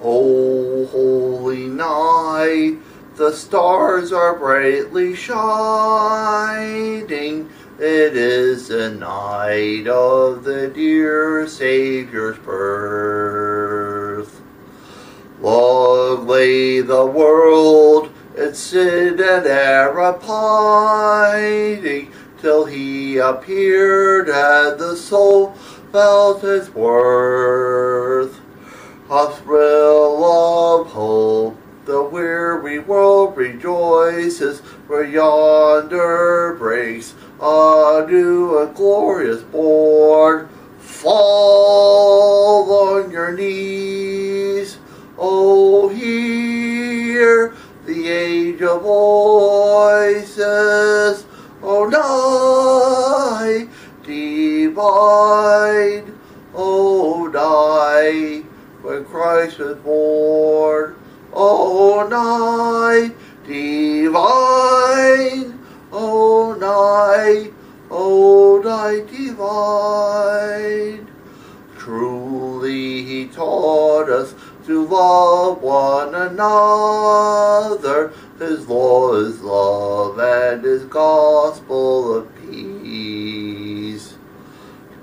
O holy night, the stars are brightly shining. It is the night of the dear Savior's birth. Long lay the world in sin and error pining, till he appeared and the soul felt his worth. A thrill of hope, the weary world rejoices, where yonder breaks a new and glorious morn. Fall on your knees, oh, hear the angel voices, oh, night divine, oh, night when Christ was born, oh, night divine, oh, night divine. Truly he taught us to love one another. His law is love and his gospel of peace.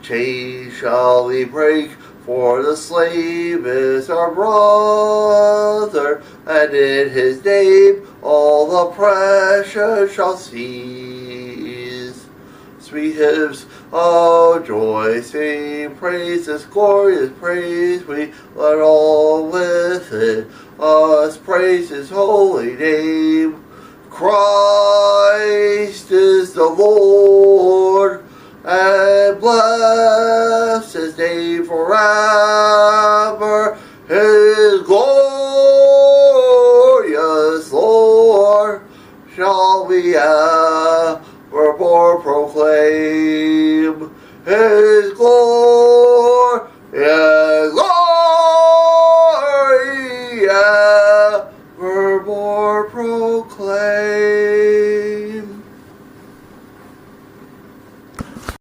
Chains shall he break, for the slave is our brother, and in his name all oppression shall cease. Sweet hymns of joy sing, praise this glorious praise, we let all within us praise his holy name. Christ is the Lord, and bless his name forever. His glorious Lord shall we evermore proclaim. His glory